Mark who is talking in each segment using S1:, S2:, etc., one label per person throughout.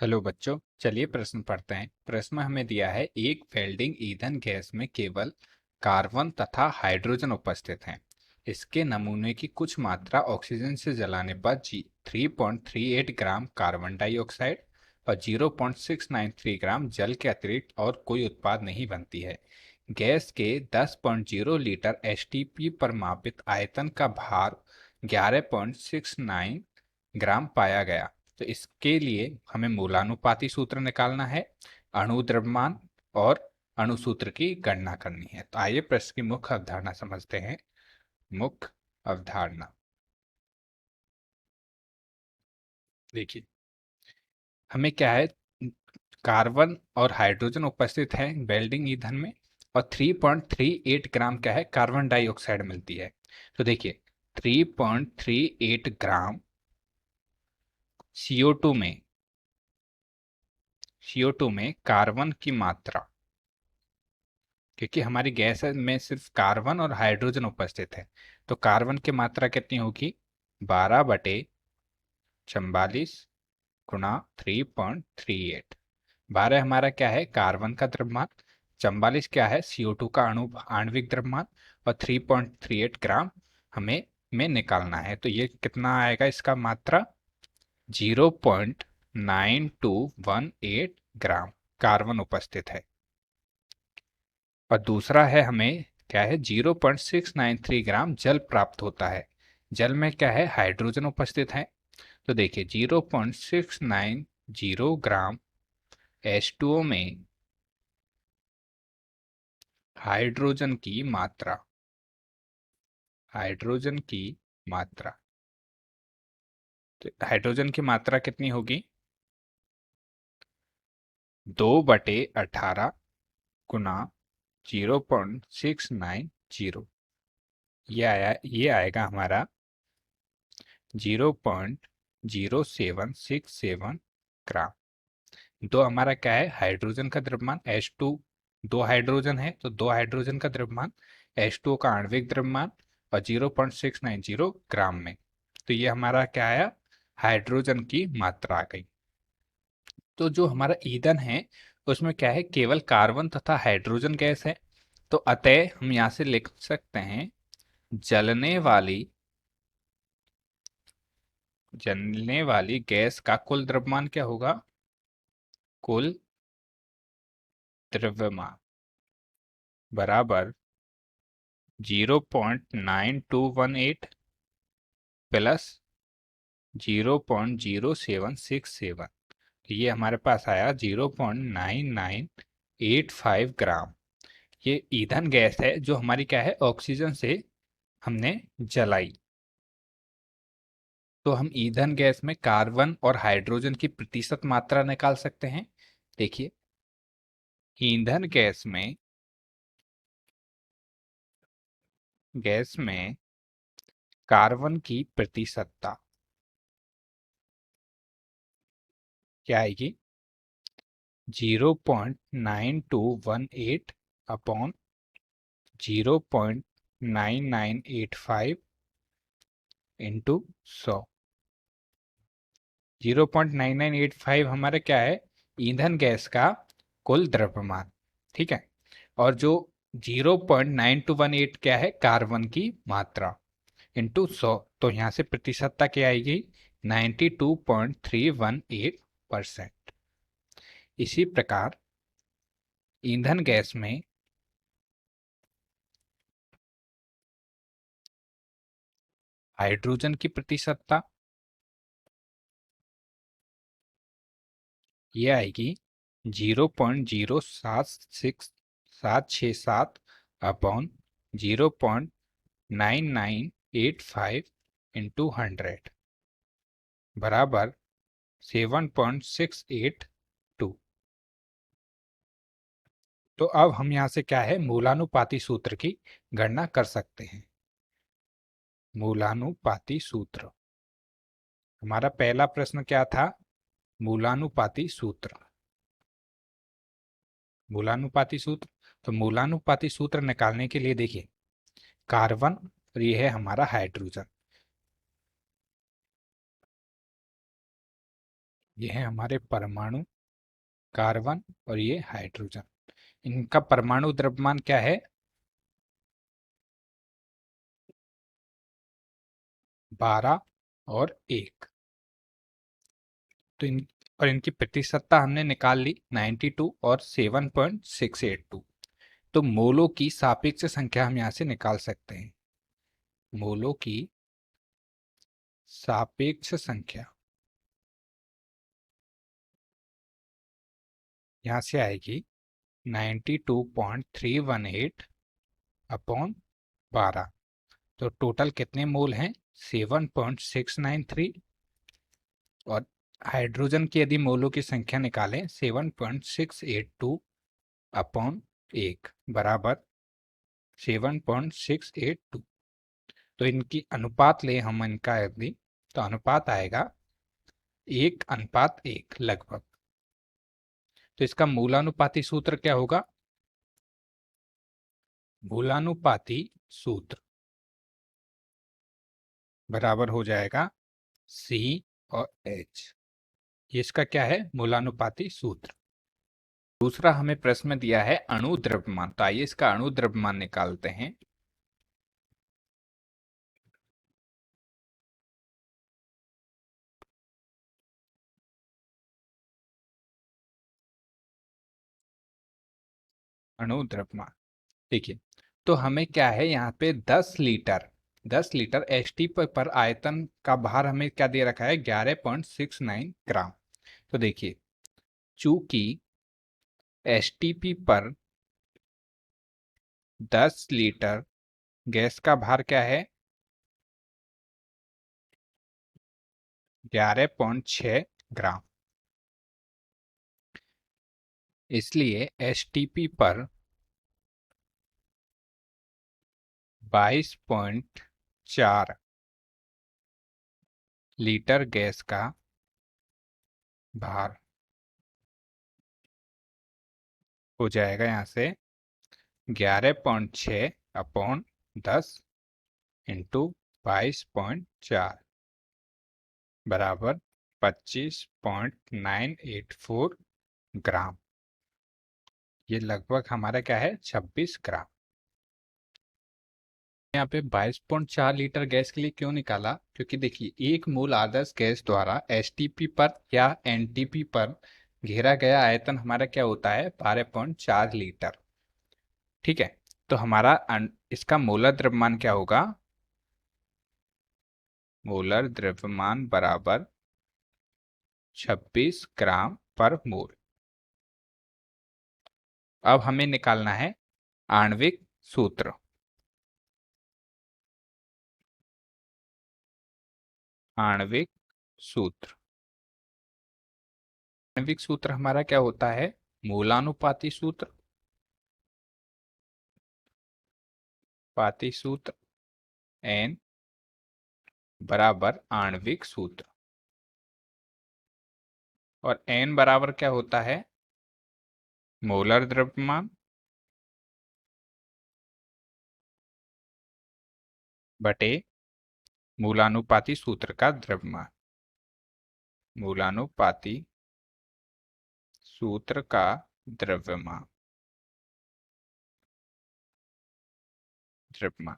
S1: Hello बच्चों, चलिए प्रश्न पढ़ते हैं। प्रश्न में हमें दिया है एक वेल्डिंग ईंधन गैस में केवल कार्बन तथा हाइड्रोजन उपस्थित हैं। इसके नमूने की कुछ मात्रा ऑक्सीजन से जलाने पर 3.38 ग्राम कार्बन डाइऑक्साइड और 0.693 ग्राम जल के अतिरिक्त और कोई उत्पाद नहीं बनती है। गैस के 10.0 लीटर एसटीपी पर मापित आयतन का भार 11.69 ग्राम पाया गया। तो इसके लिए हमें मूलानुपाती सूत्र निकालना है, अणु द्रव्यमान और अणु सूत्र की गणना करनी है। तो आइए प्रश्न की मुख्य अवधारणा समझते हैं। मुख्य अवधारणा देखिए, हमें क्या है, कार्बन और हाइड्रोजन उपस्थित है वेल्डिंग ईंधन में और 3.38 ग्राम क्या है, कार्बन डाइऑक्साइड मिलती है। तो देखिए, 3.38 ग्राम CO2 में कार्बन की मात्रा, क्योंकि हमारी गैस में सिर्फ कार्बन और हाइड्रोजन उपस्थित है, तो कार्बन की मात्रा कितनी होगी, 12/44 गुणा 3.38। 12 हमारा क्या है, कार्बन का द्रव्यमान, 44 क्या है, CO2 का आणविक द्रव्यमान और 3.38 ग्राम हमें में निकालना है। तो ये कितना आएगा, इसका मात्रा 0.9218 ग्राम कार्बन उपस्थित है। और दूसरा है, हमें क्या है, 0.693 ग्राम जल प्राप्त होता है। जल में क्या है, हाइड्रोजन उपस्थित है। तो देखिए, 0.690 ग्राम H2O में हाइड्रोजन की मात्रा, हाइड्रोजन की मात्रा, तो हाइड्रोजन की मात्रा कितनी होगी, 2/18 गुना 0.690। ये आएगा हमारा 0.0767 ग्राम। दो हमारा क्या है, हाइड्रोजन का द्रव्यमान H2, दो हाइड्रोजन है तो दो हाइड्रोजन का द्रव्यमान, H2O का आणविक द्रव्यमान और 0.690 ग्राम में। तो ये हमारा क्या आया, हाइड्रोजन की मात्रा आ गई। तो जो हमारा ईंधन है उसमें क्या है, केवल कार्बन तथा हाइड्रोजन गैस है। तो अतः हम यहाँ से लिख सकते हैं, जलने वाली जलने वाली गैस का कुल द्रव्यमान क्या होगा, कुल द्रव्यमान बराबर 0.9218 प्लस 0.0767। ये हमारे पास आया 0.9985 ग्राम। ये ईंधन गैस है जो हमारी क्या है, ऑक्सीजन से हमने जलाई। तो हम ईंधन गैस में कार्बन और हाइड्रोजन की प्रतिशत मात्रा निकाल सकते हैं। देखिए, ईंधन गैस में कार्बन की प्रतिशतता क्या आएगी, 0.9218 अपॉन 0.9985 इंटू 100। 0.9985 हमारा क्या है, ईंधन गैस का कुल द्रव्यमान, ठीक है। और जो 0.9218 क्या है, कार्बन की मात्रा इंटू 100। तो यहाँ से प्रतिशतता क्या आएगी, 92.318%। इसी प्रकार ईंधन गैस में हाइड्रोजन की प्रतिशतता ये आएगी 0.07667 अपॉन 0.9985 इंटू 100 बराबर 7.682। तो अब हम यहाँ से क्या है, मूलानुपाती सूत्र की गणना कर सकते हैं। मूलानुपाती सूत्र, हमारा पहला प्रश्न क्या था, मूलानुपाती सूत्र। मूलानुपाती सूत्र, तो मूलानुपाती सूत्र निकालने के लिए देखिए, कार्बन और ये है हमारा हाइड्रोजन, ये है हमारे परमाणु, कार्बन और ये हाइड्रोजन। इनका परमाणु द्रव्यमान क्या है? 12 और 1। तो इनकी प्रतिशतता हमने निकाल ली 92 और 7.682। तो मोलों की सापेक्ष संख्या हम यहाँ से निकाल सकते हैं। मोलों की सापेक्ष संख्या यहाँ से आएगी 92.318 अपॉन 12। तो टोटल कितने मोल हैं? 7.693। और हाइड्रोजन की यदि मोलों की संख्या निकालें 7.682 अपॉन 1 बराबर 7.682। तो इनकी अनुपात ले हम इनका यदि, तो अनुपात आएगा 1:1 लगभग। तो इसका मूलानुपाती सूत्र क्या होगा? मूलानुपाती सूत्र बराबर हो जाएगा C और H। ये इसका क्या है? मूलानुपाती सूत्र। दूसरा हमें प्रश्न में दिया है अणु द्रव्यमान। तो आइए इसका अणु द्रव्यमान निकालते हैं। अणु द्रव्यमान देखिए, तो हमें क्या है यहाँ पे 10 लीटर एचटी पर आयतन का भार हमें क्या दे रखा है? 11.69 ग्राम। तो देखिए, चूंकि एसटीपी पर 10 लीटर गैस का भार क्या है? 11.6 ग्राम। इसलिए एसटीपी पर 22.4 लीटर गैस का भार हो जाएगा यहाँ से 11.6 अपॉन 10 इंटू 22.4 बराबर 25.984 ग्राम। ये लगभग हमारा क्या है? 26 ग्राम। यहाँ पे 22.4 लीटर गैस के लिए क्यों निकाला? क्योंकि देखिए, एक मूल आदर्श गैस द्वारा एसटीपी पर या एनटीपी पर घेरा गया आयतन हमारा क्या होता है? 12.4 लीटर। ठीक है, तो हमारा इसका मोलर द्रव्यमान क्या होगा? मोलर द्रव्यमान बराबर 26 ग्राम पर मोल। अब हमें निकालना है आणविक सूत्र। आणविक सूत्र आणविक सूत्र हमारा क्या होता है? मूलानुपाती सूत्र। पाती सूत्र एन बराबर आणविक सूत्र। और एन बराबर क्या होता है? मोलर द्रव्यमान बटे मूलानुपाती सूत्र का द्रव्यमान। मूलानुपाती सूत्र का द्रव्यमान। द्रव्यमान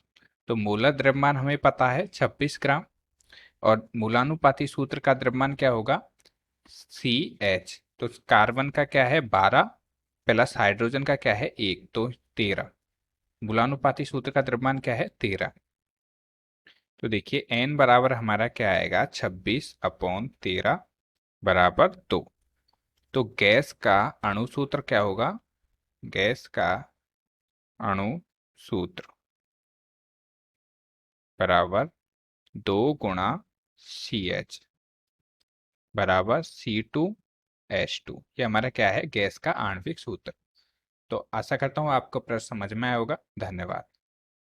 S1: तो मोलर द्रव्यमान हमें पता है 26 ग्राम। और मूलानुपाती सूत्र का द्रव्यमान क्या होगा? CH। तो कार्बन का क्या है? 12 प्लस हाइड्रोजन का क्या है? 1, तो 13। मूलानुपाती सूत्र का द्रव्यमान क्या है? 13। तो देखिए n बराबर हमारा क्या आएगा? 26 अपॉन 13 बराबर 2। तो गैस का अणु सूत्र क्या होगा? गैस का अणु सूत्र बराबर 2 गुणा CH बराबर C2H2। ये हमारा क्या है? गैस का आणविक सूत्र। तो आशा करता हूँ आपको प्रश्न समझ में आया होगा। धन्यवाद।